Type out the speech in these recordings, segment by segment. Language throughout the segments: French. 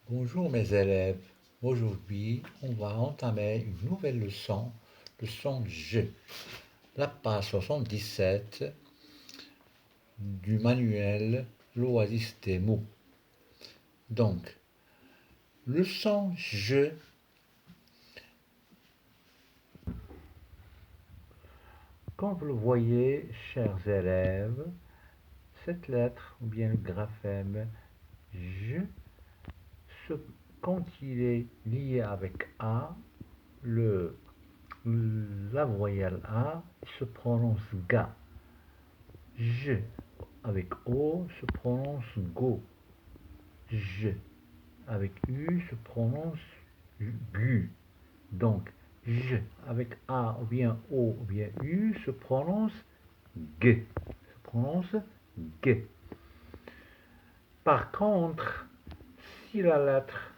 Bonjour mes élèves, aujourd'hui on va entamer une nouvelle leçon, leçon je, la page 77 du manuel L'Oasis des mots. Donc, leçon je, comme vous le voyez chers élèves, cette lettre ou bien le graphème je, quand il est lié avec A, la voyelle A se prononce ga. Je avec O se prononce go. Je avec U se prononce gu. Donc, je avec A ou bien O ou bien U se prononce g. Se prononce g. Par contre, si la lettre,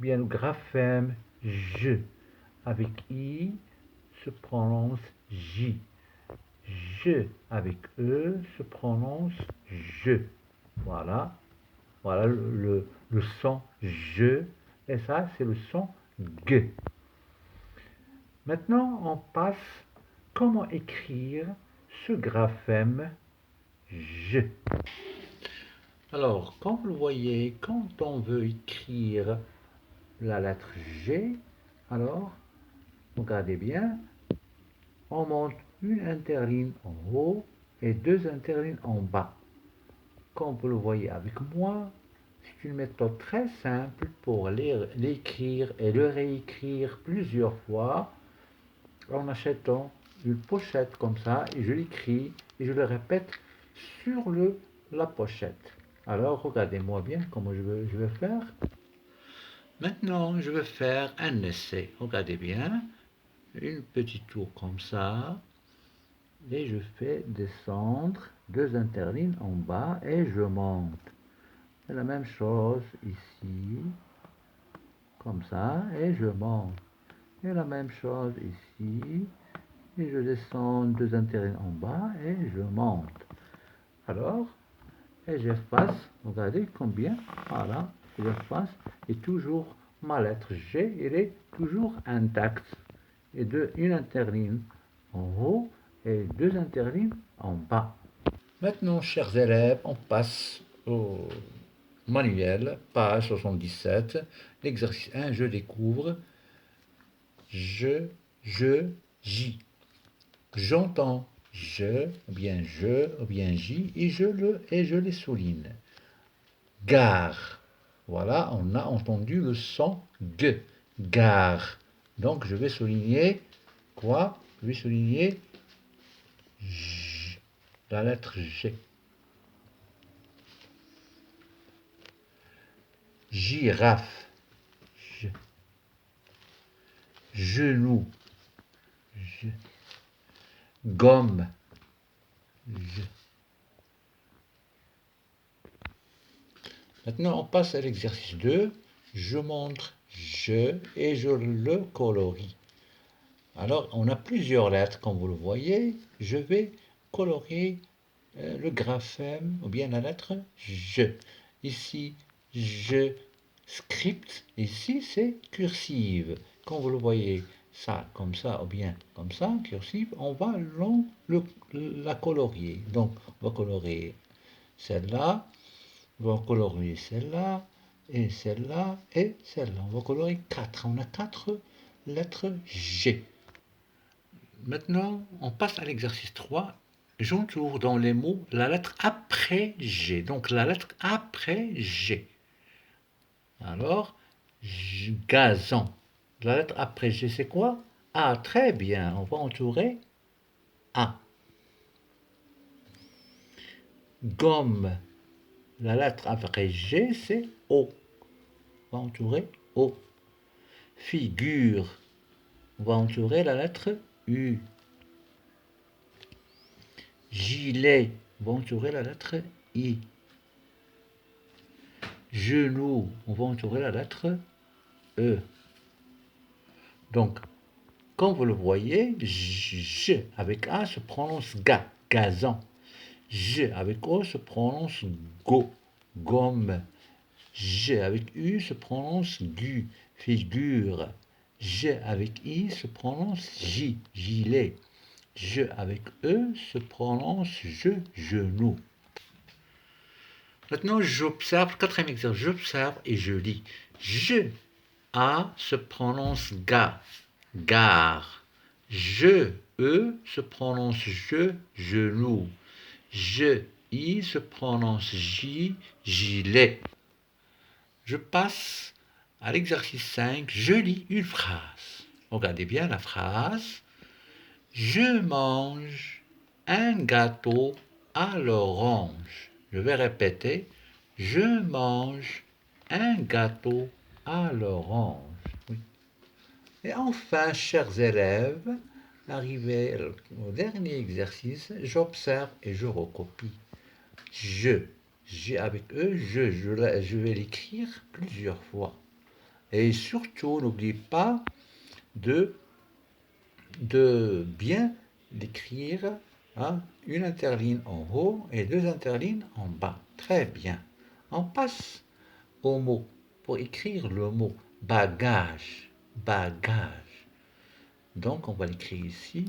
bien le graphème je avec I se prononce J. Je avec E se prononce je. Voilà. Voilà le son je. Et ça, c'est le son g. Maintenant, on passe comment écrire ce graphème je. Alors, comme vous le voyez, quand on veut écrire la lettre G, alors, regardez bien, on monte une interligne en haut et deux interlignes en bas. Comme vous le voyez avec moi, c'est une méthode très simple pour l'écrire et le réécrire plusieurs fois en achetant une pochette comme ça et je l'écris et je le répète sur la pochette. Alors regardez-moi bien comment je vais faire. Maintenant, je vais faire un essai. Regardez bien, une petite tour comme ça et je fais descendre deux interlignes en bas et je monte. Et la même chose ici, comme ça, et je monte. Et la même chose ici, et je descends deux interlignes en bas et je monte. Alors, et j'efface, regardez combien, voilà, j'efface, et toujours ma lettre G, elle est toujours intacte. Et une interligne en haut et deux interlignes en bas. Maintenant, chers élèves, on passe au manuel, page 77, l'exercice 1, je découvre, je, j'y. J'entends ou bien j'y, et je les souligne. Gare. Voilà, on a entendu le son G. Gare. Donc je vais souligner quoi? Je vais souligner J, la lettre G. Girafe. Genou. Gomme. Maintenant, on passe à l'exercice 2. Je montre je et je le colorie. Alors, on a plusieurs lettres, comme vous le voyez. Je vais colorier le graphème ou bien la lettre je. Ici, je script. Ici, c'est cursive. Comme vous le voyez, ça comme ça ou bien comme ça, cursive, on va la colorier. Donc, on va colorier celle-là, on va colorier celle-là, et celle-là, et celle-là. On va colorier 4. On a 4 lettres G. Maintenant, on passe à l'exercice 3. J'entoure dans les mots la lettre après G. Donc, la lettre après G. Alors, gazon. La lettre après G, c'est quoi? A. Très bien. On va entourer A. Gomme. La lettre après G, c'est O. On va entourer O. Figure. On va entourer la lettre U. Gilet. On va entourer la lettre I. Genou. On va entourer la lettre E. Donc, comme vous le voyez, J avec A se prononce ga, gazon. J avec O se prononce go, gomme. G avec U se prononce GU, figure. G avec I se prononce J, gilet. Je avec E se prononce je, genou. Maintenant, j'observe, quatrième exercice, j'observe et je lis. Je, A se prononce ga, gare. Je, E se prononce je, genou. Je, I se prononce J, gilet. Je passe à l'exercice 5, je lis une phrase. Regardez bien la phrase. Je mange un gâteau à l'orange. Je vais répéter. Je mange un gâteau à l'orange. Oui. Et enfin, chers élèves, arrivé au dernier exercice, j'observe et je recopie. J'ai avec eux, je vais l'écrire plusieurs fois. Et surtout, n'oublie pas de bien l'écrire, hein, une interligne en haut et deux interlignes en bas. Très bien. On passe au mot. Pour écrire le mot bagage, bagage. Donc on va l'écrire ici,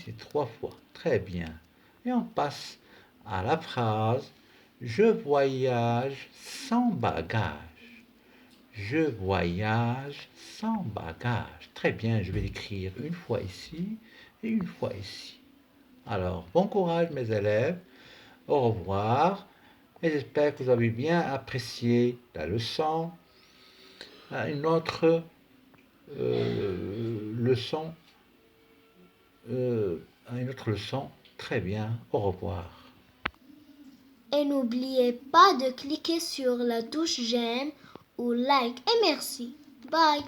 c'est 3 fois. Très bien. Et on passe à la phrase je voyage sans bagage. Je voyage sans bagage. Très bien, je vais l'écrire une fois ici et une fois ici. Alors, bon courage mes élèves. Au revoir. Et j'espère que vous avez bien apprécié la leçon. Une autre leçon. Une autre leçon. Très bien. Au revoir. Et n'oubliez pas de cliquer sur la touche j'aime ou like et merci. Bye.